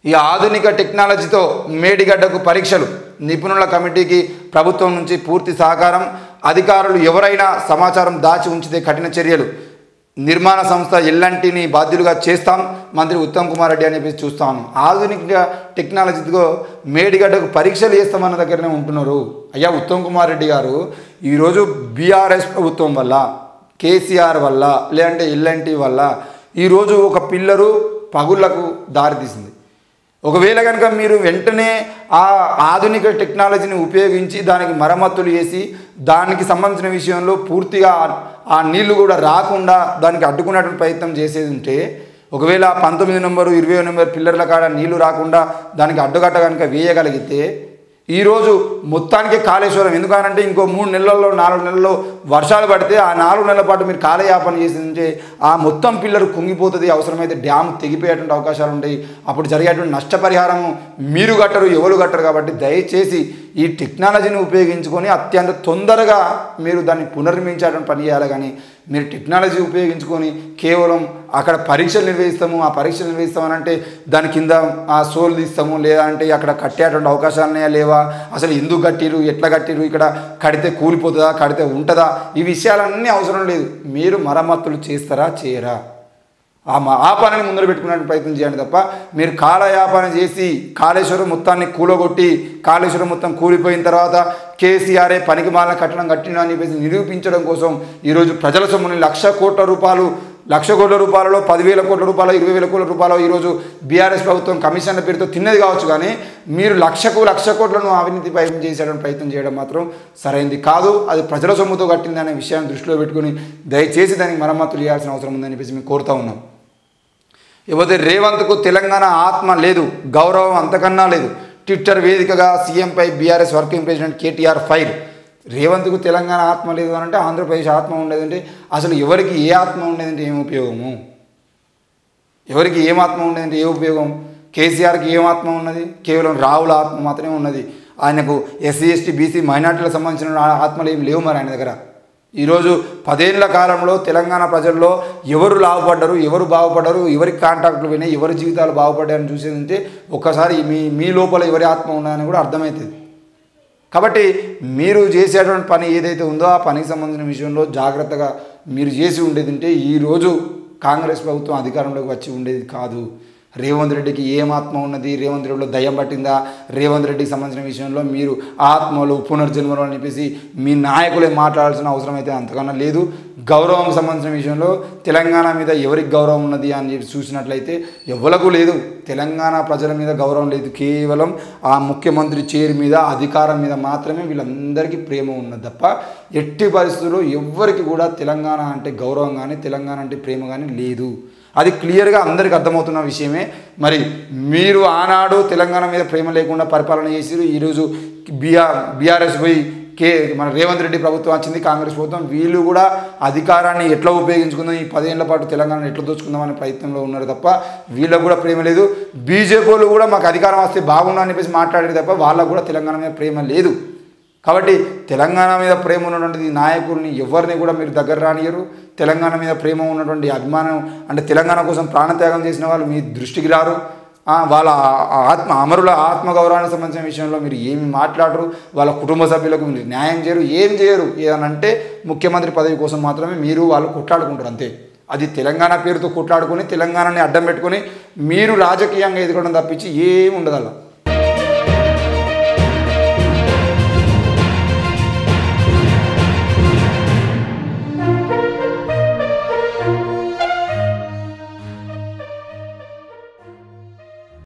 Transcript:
ఈ ఆధునిక టెక్నాలజీతో మేడిగడ్డకు పరీక్షలు, నిపుణుల కమిటీకి ప్రభుత్వం నుంచి పూర్తి సహకారం, అధికారులు ఎవరైనా సమాచారం దాచి ఉంచితే కఠిన చర్యలు, నిర్మాణ సంస్థ ఎల్లంటిని బాధ్యులుగా చేస్తాం మంత్రి ఉత్తమ్ కుమార్ రెడ్డి అని చెప్పేసి చూస్తాను. ఆధునిక టెక్నాలజీతో మేడిగడ్డకు పరీక్షలు చేస్తామన్న దగ్గరనే ఉంటున్నారు. అయ్యా ఉత్తమ్ కుమార్ రెడ్డి గారు, ఈరోజు బీఆర్ఎస్ ప్రభుత్వం వల్ల, కేసీఆర్ వల్ల, లేదంటే ఎల్ఎన్టీ వల్ల ఈరోజు ఒక పిల్లరు పగుళ్లకు దారితీసింది. ఒకవేళ కనుక మీరు వెంటనే ఆ ఆధునిక టెక్నాలజీని ఉపయోగించి దానికి మరమ్మతులు చేసి దానికి సంబంధించిన విషయంలో పూర్తిగా ఆ నీళ్లు కూడా రాకుండా దానికి అడ్డుకునేటువంటి ప్రయత్నం చేసేది ఉంటే, ఒకవేళ 19 నెంబరు 20 నెంబర్ పిల్లర్ల కాడ నీళ్లు రాకుండా దానికి అడ్డుకట్ట కనుక వేయగలిగితే ఈరోజు మొత్తానికి కాళేశ్వరం, ఎందుకనంటే ఇంకో 3 నెలల్లో 4 నెలల్లో వర్షాలు పడితే ఆ 4 నెలల పాటు మీరు కాలయాపన చేసిందంటే ఆ మొత్తం పిల్లరు కుంగిపోతుంది. అవసరమైతే డ్యామ్ తెగిపోయేటువంటి అవకాశాలు ఉంటాయి. అప్పుడు జరిగేటువంటి నష్టపరిహారం మీరు కట్టరు, ఎవరు కట్టరు. కాబట్టి దయచేసి ఈ టెక్నాలజీని ఉపయోగించుకొని అత్యంత తొందరగా మీరు దాన్ని పునర్నిర్మించేటువంటి పని చేయాలి. కానీ మీరు టెక్నాలజీ ఉపయోగించుకొని కేవలం అక్కడ పరీక్షలు నిర్వహిస్తాము, ఆ పరీక్షలు నిర్వహిస్తామని అంటే దాని కింద ఆ సోలు తీస్తాము, లేదా అంటే అక్కడ కట్టేటువంటి అవకాశాలు లేవా, అసలు ఎందుకు కట్టిరు, ఎట్లా కట్టిరు, ఇక్కడ కడితే కూలిపోతుందా, కడితే ఉంటుందా, ఈ విషయాలన్నీ అవసరం లేదు. మీరు మరమ్మతులు చేస్తారా చేయరా, ఆ పనిని ముందర పెట్టుకునే ప్రయత్నం చేయండి తప్ప మీరు కాలయాపన చేసి కాళేశ్వరం మొత్తాన్ని కూలగొట్టి కాళేశ్వరం మొత్తం కూలిపోయిన తర్వాత కేసీఆర్ఏ పనికి మాలిన కట్టడం కట్టిన అని చెప్పేసి నిరూపించడం కోసం ఈరోజు ప్రజల సొమ్ముని 1,00,000 కోట్ల రూపాయలు, 1,00,000 కోట్ల రూపాయలలో 10,000 కోట్ల రూపాయలు, 20,000 కోట్ల రూపాయలు ఈరోజు బీఆర్ఎస్ ప్రభుత్వం కమిషన్ల పేరుతో తిన్నది కావచ్చు. కానీ మీరు 1,00,000 కోట్లను అవినీతి ప్రయత్నం చేసేటువంటి ప్రయత్నం చేయడం మాత్రం సరైనది కాదు. అది ప్రజల సొమ్ముతో కట్టింది అనే విషయాన్ని దృష్టిలో పెట్టుకుని దయచేసి దానికి మరమ్మతులు చేయాల్సిన అవసరం ఉందని చెప్పేసి మేము కోరుతా ఉన్నాం. ఇకపోతే రేవంత్కు తెలంగాణ ఆత్మ లేదు, గౌరవం అంతకన్నా లేదు. ట్విట్టర్ వేదికగా సీఎంపై BRS working president KTR fire. రేవంత్కు తెలంగాణ ఆత్మ లేదు అని అంటే ఆంధ్రప్రదేశ్ ఆత్మ ఉండేదంటే అసలు ఎవరికి ఏ ఆత్మ ఉండేదంటే ఏం ఉపయోగము, ఎవరికి ఏం ఆత్మ ఉండేదంటే ఏ ఉపయోగం? కేసీఆర్కి ఏం ఆత్మ ఉన్నది? కేవలం రావుల ఆత్మ మాత్రమే ఉన్నది. ఆయనకు ఎస్సీ ఎస్టీ బీసీ మైనార్టీలకు సంబంధించిన ఆత్మలు ఏం లేవు మరి ఆయన దగ్గర. ఈరోజు 10 ఏళ్ల కాలంలో తెలంగాణ ప్రజల్లో ఎవరు లాభపడ్డారు, ఎవరు బాగుపడ్డారు, ఎవరికి కాంటాక్ట్లు పోయినాయి, ఎవరి జీవితాలు బాగుపడ్డాయని చూసేదంటే ఒక్కసారి మీ లోపల ఎవరి ఆత్మ ఉన్నదని కూడా అర్థమవుతుంది. కాబట్టి మీరు చేసేటువంటి పని ఏదైతే ఉందో ఆ పనికి సంబంధించిన విషయంలో జాగ్రత్తగా మీరు చేసి ఉండేది ఉంటే ఈరోజు కాంగ్రెస్ ప్రభుత్వం అధికారంలోకి వచ్చి ఉండేది కాదు. రేవంత్ రెడ్డికి ఏం ఆత్మ ఉన్నది, రేవంత్ రెడ్డిలో దయ్యం పట్టిందా, రేవంత్ రెడ్డికి సంబంధించిన విషయంలో మీరు ఆత్మలు పునర్జన్మలు అని చెప్పేసి మీ నాయకులే మాట్లాడాల్సిన అవసరం అయితే అంతకన్నా లేదు. గౌరవం సంబంధించిన విషయంలో తెలంగాణ మీద ఎవరికి గౌరవం ఉన్నది అని చెప్పి చూసినట్లయితే ఎవ్వలకు లేదు. తెలంగాణ ప్రజల మీద గౌరవం లేదు. కేవలం ఆ ముఖ్యమంత్రి చైర్ మీద, అధికారం మీద మాత్రమే వీళ్ళందరికీ ప్రేమ ఉన్నది తప్ప ఎట్టి పరిస్థితుల్లో ఎవ్వరికి కూడా తెలంగాణ అంటే గౌరవం కానీ తెలంగాణ అంటే ప్రేమ కానీ లేదు. అది క్లియర్గా అందరికీ అర్థమవుతున్న విషయమే. మరి మీరు ఆనాడు తెలంగాణ మీద ప్రేమ లేకుండా పరిపాలన చేసిరు. ఈరోజు బీఆర్ఎస్ పోయి మన రేవంత్ రెడ్డి ప్రభుత్వం వచ్చింది, కాంగ్రెస్ ప్రభుత్వం. వీళ్ళు కూడా అధికారాన్ని ఎట్లా ఉపయోగించుకుందాం, ఈ 10 ఏళ్ల పాటు తెలంగాణను ఎట్లా దోచుకుందాం అనే ప్రయత్నంలో ఉన్నారు తప్ప వీళ్ళకు కూడా ప్రేమ లేదు. బీజేపీ వాళ్ళు కూడా మాకు అధికారం వస్తే బాగుండా అని చెప్పేసి మాట్లాడేది తప్ప వాళ్ళకు కూడా తెలంగాణ మీద ప్రేమ లేదు. కాబట్టి తెలంగాణ మీద ప్రేమ ఉన్నటువంటి నాయకుల్ని ఎవరిని కూడా మీరు దగ్గర రానియరు. తెలంగాణ మీద ప్రేమ ఉన్నటువంటి అభిమానం అంటే తెలంగాణ కోసం ప్రాణత్యాగం చేసిన వాళ్ళు మీ దృష్టికి రారు. వాళ్ళ అమరుల ఆత్మగౌరవానికి సంబంధించిన విషయంలో మీరు ఏమి మాట్లాడరు. వాళ్ళ కుటుంబ సభ్యులకు మీరు న్యాయం చేయరు, ఏం చేయరు. ఏదనంటే ముఖ్యమంత్రి పదవి కోసం మాత్రమే మీరు వాళ్ళు కొట్లాడుకుంటారు అంతే. అది తెలంగాణ పేరుతో కొట్లాడుకొని తెలంగాణని అడ్డం పెట్టుకొని మీరు రాజకీయంగా ఎదుకోవడం తప్పించి ఏమి ఉండదు అలా.